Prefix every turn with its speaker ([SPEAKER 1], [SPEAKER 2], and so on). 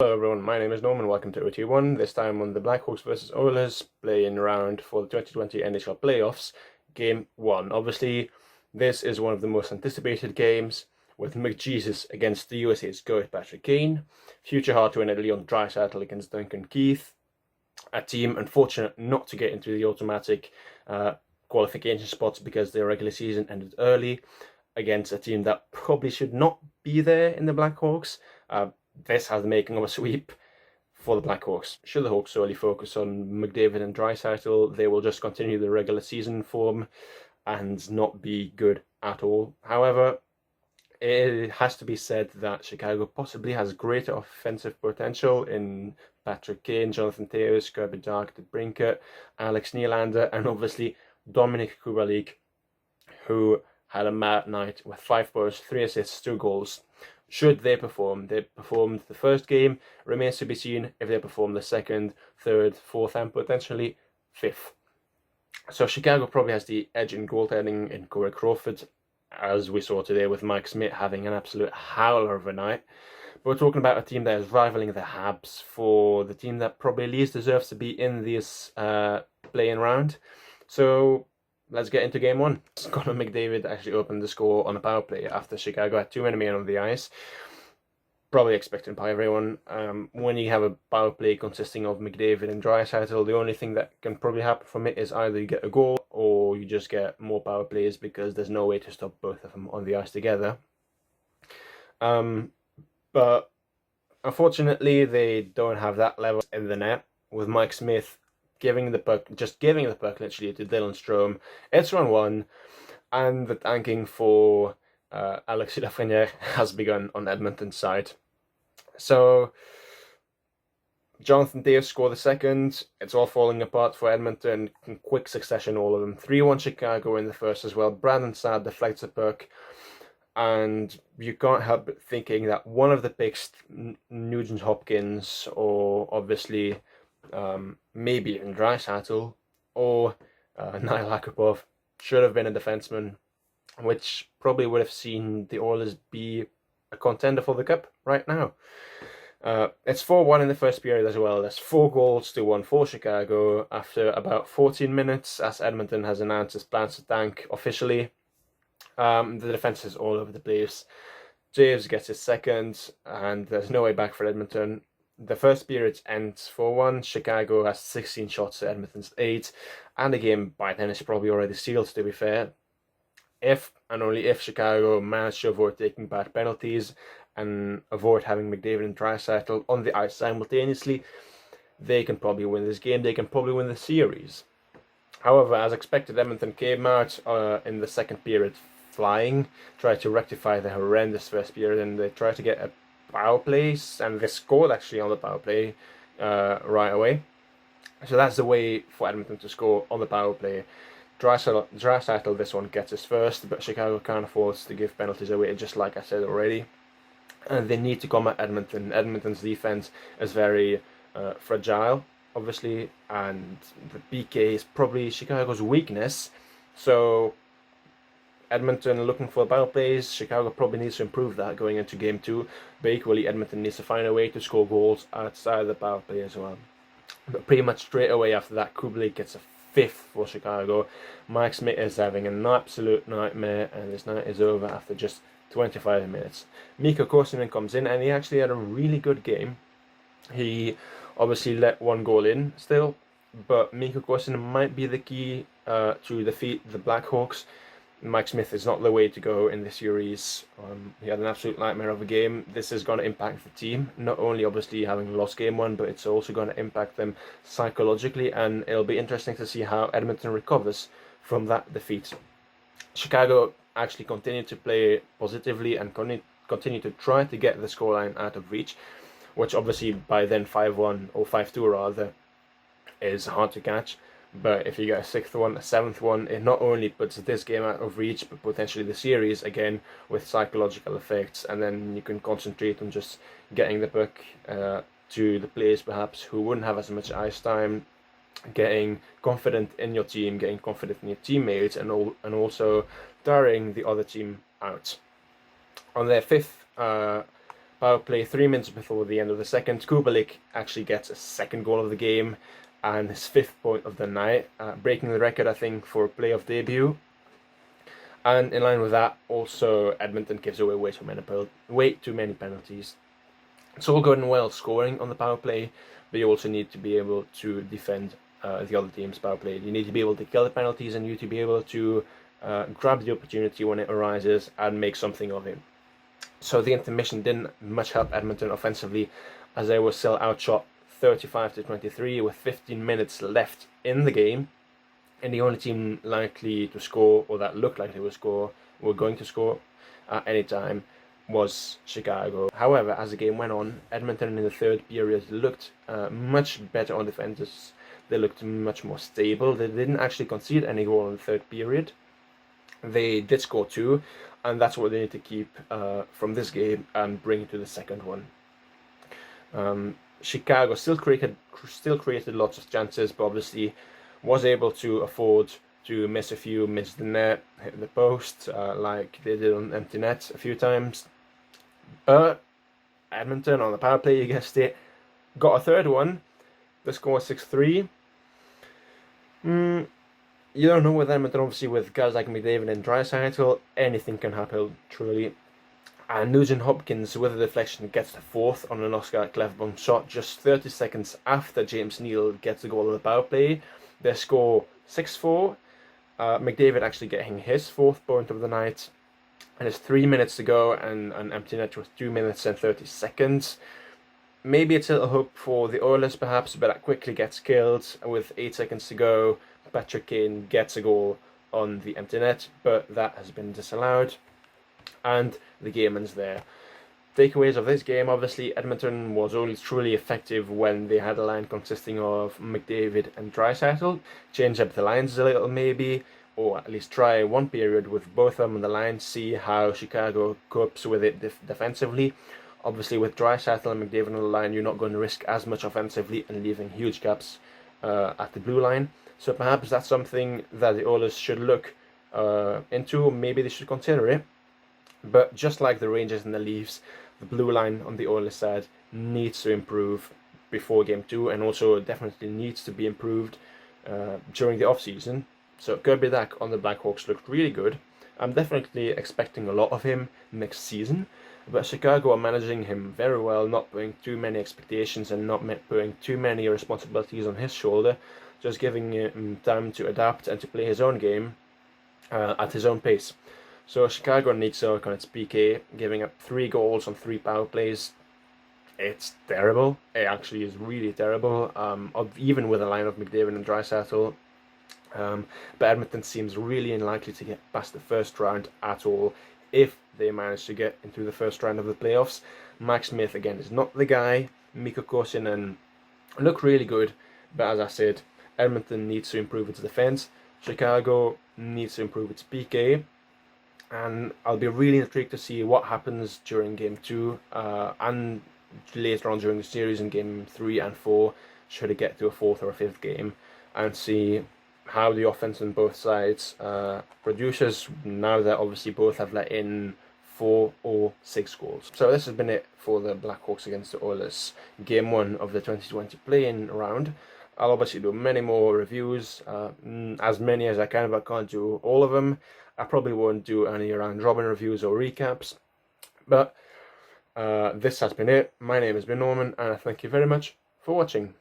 [SPEAKER 1] Hello everyone, my name is Norman, welcome to OT1, this time on the Blackhawks versus Oilers, playing around for the 2020 NHL Playoffs, Game 1. Obviously, this is one of the most anticipated games, with McJesus against the USA's GOAT Patrick Kane, future Heart winner Leon Draisaitl against Duncan Keith, a team unfortunate not to get into the automatic qualification spots because their regular season ended early, against a team that probably should not be there in the Blackhawks. This has the making of a sweep for the Blackhawks. Should the Hawks solely focus on McDavid and Draisaitl, they will just continue the regular season form and not be good at all. However, it has to be said that Chicago possibly has greater offensive potential in Patrick Kane, Jonathan Toews, Kirby Dach, DeBrincat, Alex Nylander, and obviously Dominic Kubalik, who had a mad night with 5 points, 3 assists, 2 goals. Should they perform? They performed the first game, remains to be seen if they perform the second, third, fourth, and potentially fifth. So Chicago probably has the edge in goaltending in Corey Crawford, as we saw today with Mike Smith having an absolute howler of a night. But we're talking about a team that is rivaling the Habs for the team that probably least deserves to be in this playing round. So let's get into game 1. Connor McDavid actually opened the score on a power play after Chicago had too many men on the ice. Probably expected by everyone. When you have a power play consisting of McDavid and Draisaitl, the only thing that can probably happen from it is either you get a goal or you just get more power plays because there's no way to stop both of them on the ice together. But unfortunately, they don't have that level in the net with Mike Smith giving the puck literally to Dylan Strome. It's 1-1, and the tanking for Alexis Lafreniere has begun on Edmonton's side. So Jonathan Toews scored the second. It's all falling apart for Edmonton in quick succession, all of them. 3-1 Chicago in the first as well. Brandon Saad deflects the puck, and you can't help but thinking that one of the picks, Nugent Hopkins, or obviously maybe even Draisaitl or Nail Akupov, should have been a defenseman, which probably would have seen the Oilers be a contender for the cup right now. It's 4-1 in the first period as well. There's 4 goals to 1 for Chicago after about 14 minutes, as Edmonton has announced its plans to tank officially. The defense is all over the place. Javes gets his second, and there's no way back for Edmonton. The first period ends 4-1. Chicago has 16 shots to Edmonton's 8, and the game by then is probably already sealed, to be fair. If and only if Chicago manage to avoid taking bad penalties and avoid having McDavid and Draisaitl on the ice simultaneously, they can probably win this game. They can probably win the series. However, as expected, Edmonton came out in the second period flying, tried to rectify the horrendous first period, and they tried to get a power play, and they scored actually on the power play right away. So that's the way for Edmonton to score on the power play. Draisaitl this one gets his first, but Chicago can't afford to give penalties away, just like I said already. And they need to combat Edmonton. Edmonton's defense is very fragile, obviously, and the PK is probably Chicago's weakness. So Edmonton looking for power plays. Chicago probably needs to improve that going into game 2. But equally, Edmonton needs to find a way to score goals outside the power play as well. But pretty much straight away after that, Kubalik gets a 5th for Chicago. Mike Smith is having an absolute nightmare, and this night is over after just 25 minutes. Mikko Koskinen comes in, and he actually had a really good game. He obviously let 1 goal in still, but Mikko Koskinen might be the key to defeat the Blackhawks. Mike Smith is not the way to go in this series. He had an absolute nightmare of a game. This is going to impact the team, not only obviously having lost game 1, but it's also going to impact them psychologically, and it'll be interesting to see how Edmonton recovers from that defeat. Chicago actually continued to play positively and continue to try to get the scoreline out of reach, which obviously by then 5-1 or 5-2 rather is hard to catch. But if you get a 6th one, a 7th one, it not only puts this game out of reach, but potentially the series again with psychological effects, and then you can concentrate on just getting the puck to the players perhaps who wouldn't have as much ice time, getting confident in your team, getting confident in your teammates, and also tiring the other team out. On their 5th Power play, 3 minutes before the end of the second, Kubalik actually gets a second goal of the game and his 5th point of the night, breaking the record, I think, for a playoff debut. And in line with that, also Edmonton gives away way too many penalties. It's all good and well scoring on the power play, but you also need to be able to defend the other team's power play. You need to be able to kill the penalties, and you need to be able to grab the opportunity when it arises and make something of it. So the intermission didn't much help Edmonton offensively, as they were still outshot 35-23 with 15 minutes left in the game, and the only team likely to score, or that looked like they were going to score at any time, was Chicago. However, as the game went on, Edmonton in the third period looked much better on defenses. They looked much more stable. They didn't actually concede any goal in the third period. They did score 2, and that's what they need to keep from this game and bring it to the second one. Chicago still created lots of chances, but obviously was able to afford to miss a few, miss the net, hit the post, like they did on empty net a few times. But Edmonton on the power play, you guessed it, got a third one. The score was 6-3. You don't know with Edmonton, obviously, with guys like McDavid and Draisaitl, anything can happen, truly. And Nugent Hopkins, with a deflection, gets the 4th on an Oscar Klefbom shot just 30 seconds after James Neal gets the goal of the power play. They score 6-4. McDavid actually getting his 4th point of the night. And it's 3 minutes to go, and an empty net with 2 minutes and 30 seconds. Maybe it's a little hope for the Oilers, perhaps, but that quickly gets killed. With 8 seconds to go, Patrick Kane gets a goal on the empty net, but that has been disallowed, and the game ends there. Takeaways of this game, obviously, Edmonton was only truly effective when they had a line consisting of McDavid and Draisaitl. Change up the lines a little, maybe, or at least try one period with both of them on the line, see how Chicago copes with it defensively. Obviously, with Draisaitl and McDavid on the line, you're not going to risk as much offensively and leaving huge gaps at the blue line. So perhaps that's something that the Oilers should look into. Maybe they should consider it. But just like the Rangers and the Leafs, the blue line on the Oilers side needs to improve before Game 2, and also definitely needs to be improved during the off-season. So Kirby Dach on the Blackhawks looked really good. I'm definitely expecting a lot of him next season, but Chicago are managing him very well, not putting too many expectations and not putting too many responsibilities on his shoulder, just giving him time to adapt and to play his own game at his own pace. So Chicago needs to work on its PK, giving up 3 goals on 3 power plays. It's terrible. It actually is really terrible, even with a line of McDavid and Draisaitl. But Edmonton seems really unlikely to get past the first round at all, if they manage to get into the first round of the playoffs. Max Smith, again, is not the guy. Mikko Koskinen look really good, but as I said, Edmonton needs to improve its defense. Chicago needs to improve its PK. And I'll be really intrigued to see what happens during Game 2 and later on during the series in Game 3 and 4, should it get to a 4th or a 5th game, and see how the offense on both sides produces, now that obviously both have let in 4 or 6 goals. So this has been it for the Blackhawks against the Oilers, Game 1 of the 2020 play-in round. I'll obviously do many more reviews, as many as I can, but I can't do all of them. I probably won't do any round robin reviews or recaps, but this has been it. My name has been Norman, and I thank you very much for watching.